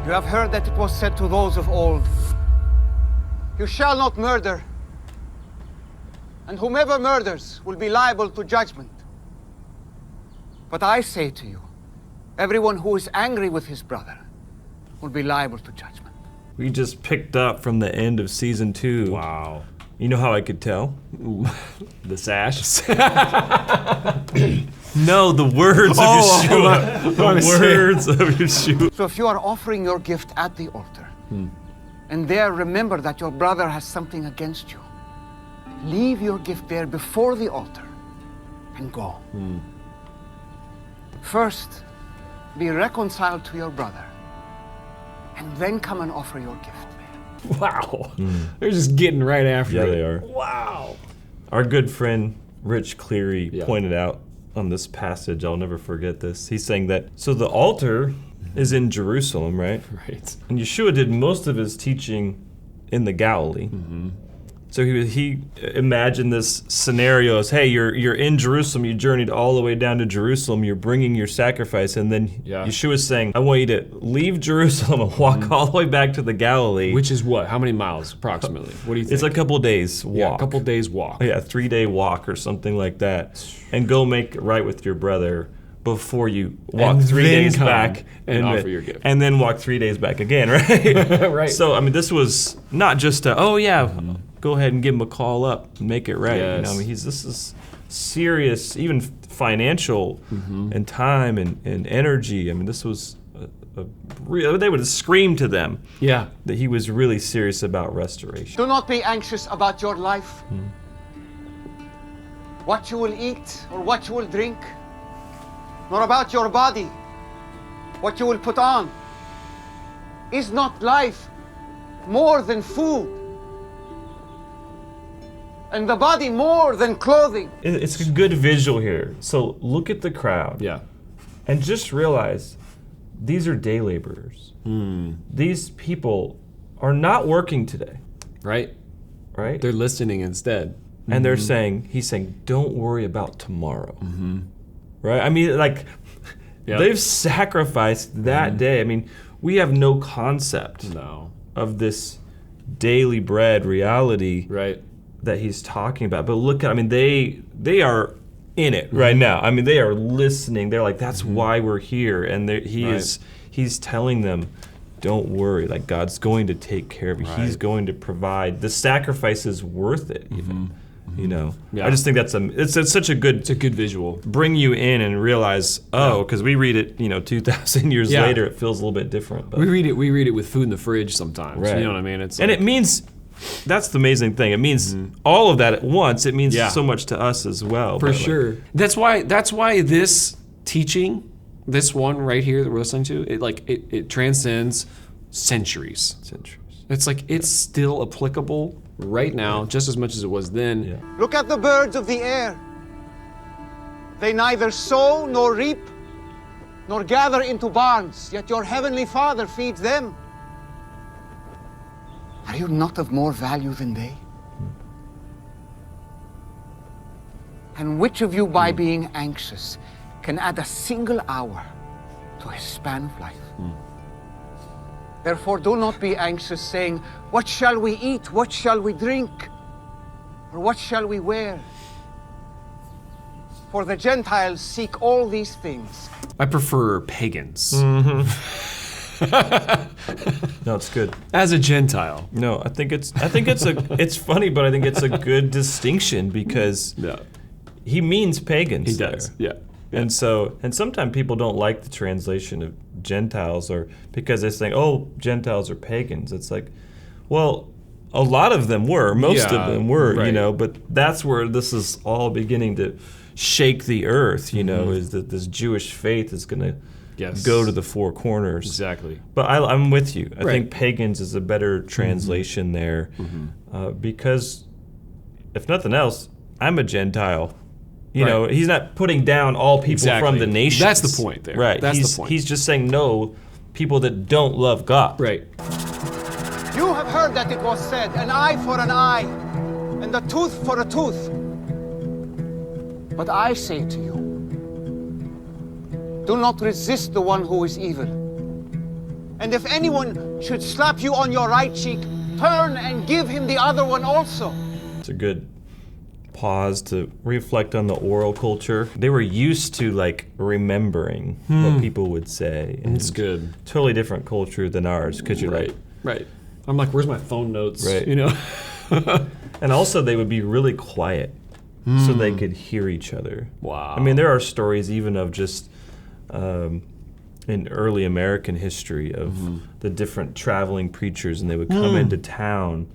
You have heard that it was said to those of old, you shall not murder, and whomever murders will be liable to judgment. But I say to you, everyone who is angry with his brother will be liable to judgment. We just picked up from the end of season 2. Wow. You know how I could tell? The sash? No, the words of Yeshua. The words of Yeshua. So if you are offering your gift at the altar, and there remember that your brother has something against you, leave your gift there before the altar and go. First, be reconciled to your brother, and then come and offer your gift there. Wow. They're just getting right after it. Yeah, they are. Wow. Our good friend Rich Cleary Yeah. pointed out on this passage, I'll never forget this. He's saying that, so the altar is in Jerusalem, right? Right. And Yeshua did most of his teaching in the Galilee. So he imagined this scenario as, hey, you're in Jerusalem, you journeyed all the way down to Jerusalem, you're bringing your sacrifice, and then Yeshua's saying, I want you to leave Jerusalem and walk all the way back to the Galilee. Which is what? How many miles approximately? What do you think? It's a couple days walk. Yeah, a couple days walk. Yeah, a 3-day walk or something like that. And go make it right with your brother before you walk And 3 then days come back and offer your gift. And then walk 3 days back again, right? Right. So, I mean, this was not just a, go ahead and give him a call up and make it right. Yes. You know, I mean, this is serious, even financial and time and energy. I mean, this was a real, they would have screamed to them that he was really serious about restoration. Do not be anxious about your life, what you will eat or what you will drink, nor about your body, what you will put on. Is not life more than food, and the body more than clothing? It's a good visual here. So look at the crowd. Yeah. And just realize these are day laborers. These people are not working today. Right? Right? They're listening instead. And they're saying, he's saying, don't worry about tomorrow. Right? I mean, like, they've sacrificed that day. I mean, we have no concept of this daily bread reality that he's talking about. But look at, I mean, they are in it right now. I mean, they are listening. They're like, that's why we're here. And he's telling them, don't worry, like God's going to take care of you. He's going to provide. The sacrifice is worth it, even. You know, I just think that's it's such a good. It's a good visual. Bring you in and realize, because we read it, 2,000 years later, it feels a little bit different. But We read it with food in the fridge sometimes. Right. You know what I mean? It's and it means, that's the amazing thing. It means all of that at once. It means Yeah. so much to us as well. For but, like, sure. That's why this teaching, this one right here that we're listening to, it transcends centuries. It's like it's still applicable right now, just as much as it was then. Yeah. Look at the birds of the air. They neither sow nor reap nor gather into barns, yet your heavenly Father feeds them. Are you not of more value than they? And which of you, by being anxious, can add a single hour to his span of life? Therefore, do not be anxious, saying, what shall we eat? What shall we drink? Or what shall we wear? For the Gentiles seek all these things. I prefer pagans. No, it's good. As a Gentile. No, I think it's it's funny, but I think it's a good distinction because he means pagans. He does. There. And sometimes people don't like the translation of Gentiles, or because they're saying, oh, Gentiles are pagans. It's like, well, a lot of them were, most of them were, but that's where this is all beginning to shake the earth, is that this Jewish faith is going to go to the four corners. Exactly. But I'm with you. I think pagans is a better translation there because, if nothing else, I'm a Gentile. You know, he's not putting down all people from the nations. That's the point there. Right. That's the point. He's just saying no, people that don't love God. Right. You have heard that it was said, an eye for an eye, and a tooth for a tooth. But I say to you, do not resist the one who is evil. And if anyone should slap you on your right cheek, turn and give him the other one also. It's a good pause to reflect on the oral culture. They were used to like remembering what people would say. And it's good. Totally different culture than ours, because you're right. Right. I'm like, where's my phone notes? Right. You know? And also they would be really quiet so they could hear each other. Wow. I mean, there are stories even of just in early American history of the different traveling preachers, and they would come into town,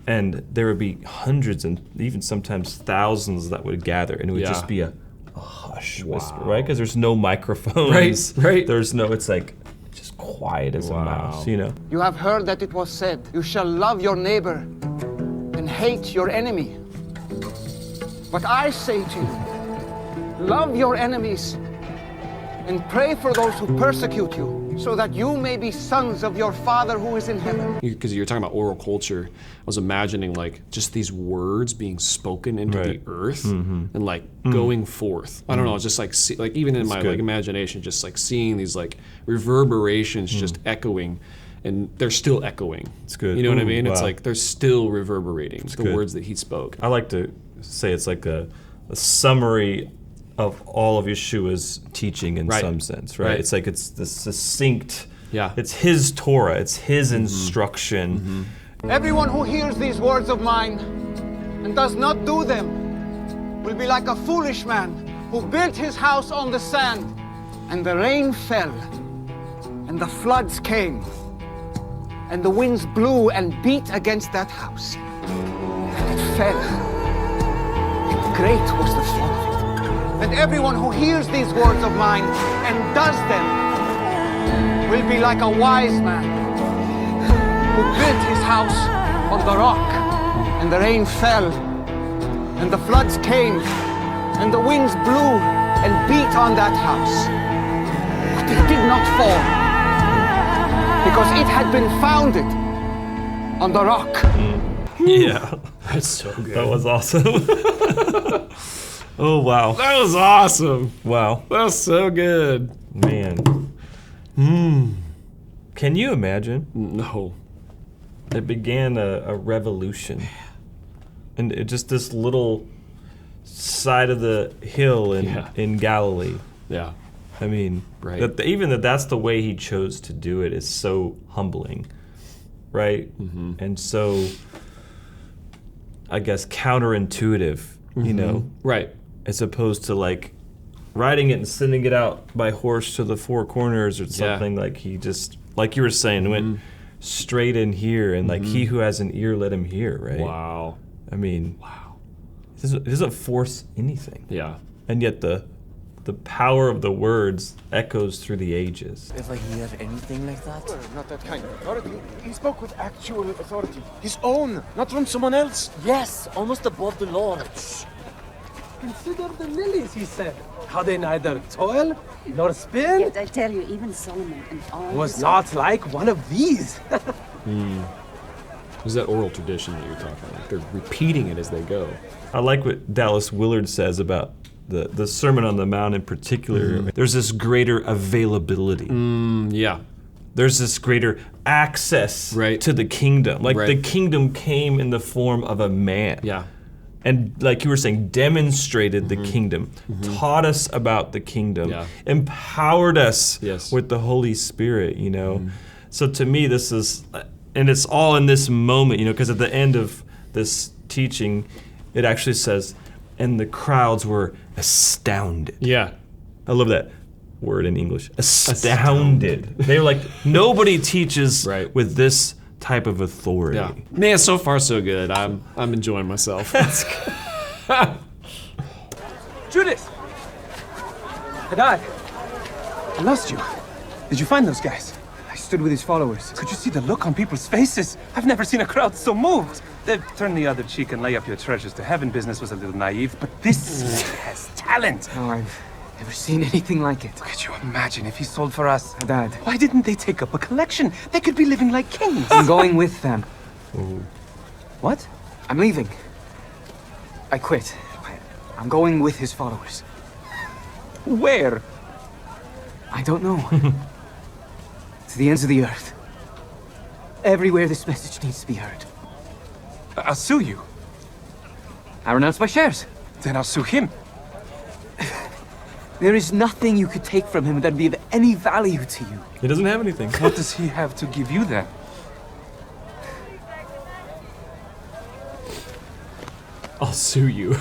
and there would be hundreds and even sometimes thousands that would gather, and it would just be a hush whisper, right? Because there's no microphones. Right. There's no, it's like just quiet as a mouse, you know? You have heard that it was said, you shall love your neighbor and hate your enemy. But I say to you, love your enemies and pray for those who persecute you, so that you may be sons of your Father who is in heaven. Because you're talking about oral culture, I was imagining like just these words being spoken into the earth and like going forth. I don't know, just like like even in my like imagination, just like seeing these like reverberations just echoing, and they're still echoing. It's good. You know what I mean? It's like they're still reverberating the words that he spoke. I like to say it's like a summary of all of Yeshua's teaching in some sense, right? It's like it's the succinct, it's his Torah, it's his instruction. Everyone who hears these words of mine and does not do them will be like a foolish man who built his house on the sand, and the rain fell, and the floods came, and the winds blew and beat against that house, and it fell, and great was the fall of it. And everyone who hears these words of mine and does them will be like a wise man who built his house on the rock, and the rain fell, and the floods came, and the winds blew and beat on that house. But it did not fall, because it had been founded on the rock. Yeah. That's so good. That was awesome. Oh, wow. That was awesome. Wow. That was so good. Man. Can you imagine? No. It began a revolution. And it just this little side of the hill in Galilee. Yeah. I mean, that's the way he chose to do it is so humbling, right? And so, I guess, counterintuitive, you know? Right. As opposed to like riding it and sending it out by horse to the four corners or something. Like he just, like you were saying, went straight in here, and like he who has an ear, let him hear, right? Wow. I mean, it doesn't force anything. Yeah. And yet the power of the words echoes through the ages. Ever hear anything like that? Well, not that kind of authority. He spoke with actual authority. His own, not from someone else. Yes, almost above the Lord. Consider the lilies, he said. How they neither toil nor spin. Yet I tell you, even Solomon and all Was not like one of these. Is that oral tradition that you're talking about? Like they're repeating it as they go. I like what Dallas Willard says about the Sermon on the Mount in particular. There's this greater availability. Yeah. There's this greater access to the kingdom. Like the kingdom came in the form of a man. Yeah. And like you were saying, demonstrated the kingdom, taught us about the kingdom, empowered us with the Holy Spirit, you know. So to me, this is, and it's all in this moment, you know, because at the end of this teaching, it actually says, and the crowds were astounded. Yeah. I love that word in English, astounded. They were like, nobody teaches with this type of authority. Yeah. Man, so far so good. I'm enjoying myself. Judas! Hadad, I lost you. Did you find those guys? I stood with his followers. Could you see the look on people's faces? I've never seen a crowd so moved. The turn the other cheek and lay up your treasures to heaven business was a little naive, but this has talent. Oh, I've never seen anything like it. Could you imagine if he sold for us? Dad. Why didn't they take up a collection? They could be living like kings. I'm going with them. What? I'm leaving. I quit. I'm going with his followers. Where? I don't know. To the ends of the earth. Everywhere this message needs to be heard. I'll sue you. I renounce my shares. Then I'll sue him. There is nothing you could take from him that would be of any value to you. He doesn't have anything. What does he have to give you then? I'll sue you.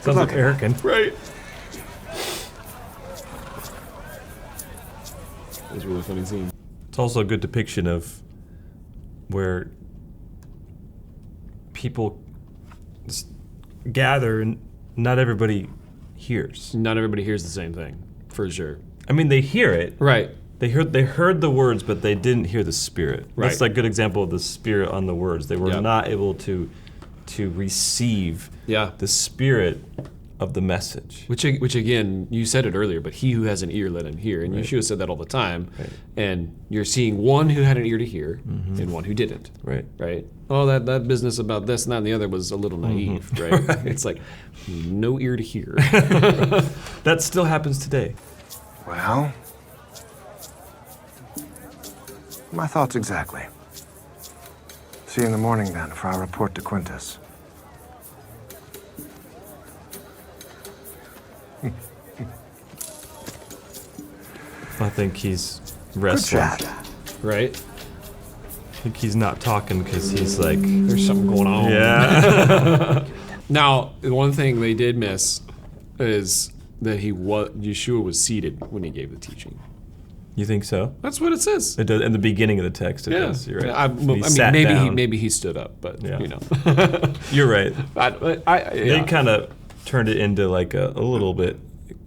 Sounds like arrogant. Right. It's a really funny scene. It's also a good depiction of where people gather and not everybody hears. Not everybody hears the same thing, for sure. I mean, they hear it. Right. They heard the words, but they didn't hear the spirit. Right. That's a good example of the spirit on the words. They were not able to receive the spirit of the message. Which again, you said it earlier, but he who has an ear, let him hear. And Yeshua said that all the time. Right. And you're seeing one who had an ear to hear and one who didn't. Right. Right. Oh, that business about this and that and the other was a little naive, right? Right? It's like, no ear to hear. That still happens today. Well, my thoughts exactly. See you in the morning then for our report to Quintus. I think he's restless. Good chat. Right? I think he's not talking because he's like, There's something going on. yeah. Now, the one thing they did miss is that Yeshua was seated when he gave the teaching. You think so? That's what it says. It does in the beginning of the text. It does. You're right. Maybe he stood up, but you know. You're right. They They kind of turned it into like a little bit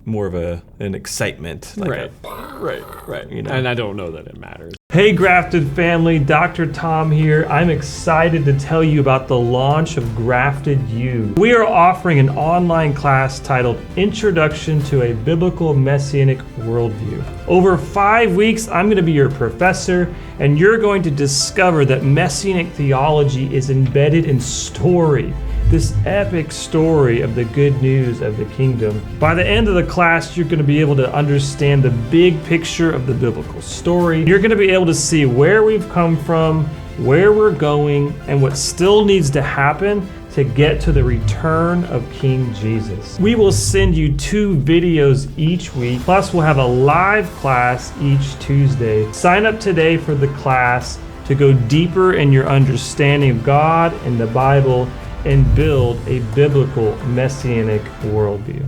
more of an excitement. Like right. You know. And I don't know that it matters. Hey Grafted family, Dr. Tom here. I'm excited to tell you about the launch of GraftedYou. We are offering an online class titled Introduction to a Biblical Messianic Worldview. Over 5 weeks, I'm going to be your professor, and you're going to discover that Messianic theology is embedded in story. This epic story of the good news of the kingdom. By the end of the class, you're going to be able to understand the big picture of the biblical story. You're going to be able to see where we've come from, where we're going, and what still needs to happen to get to the return of King Jesus. We will send you 2 videos each week, plus we'll have a live class each Tuesday. Sign up today for the class to go deeper in your understanding of God and the Bible and build a biblical messianic worldview.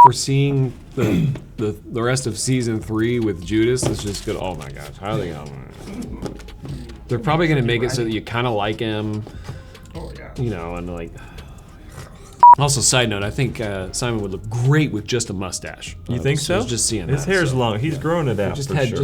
We're seeing the rest of season 3 with Judas. It's just good. Oh my gosh, how are they going? They're probably going to make it so that you kind of like him. Oh yeah. You know, and like. Also, side note, I think Simon would look great with just a mustache. You think so? Just seeing his that, hair's so. long. He's growing it out. Just for had sure.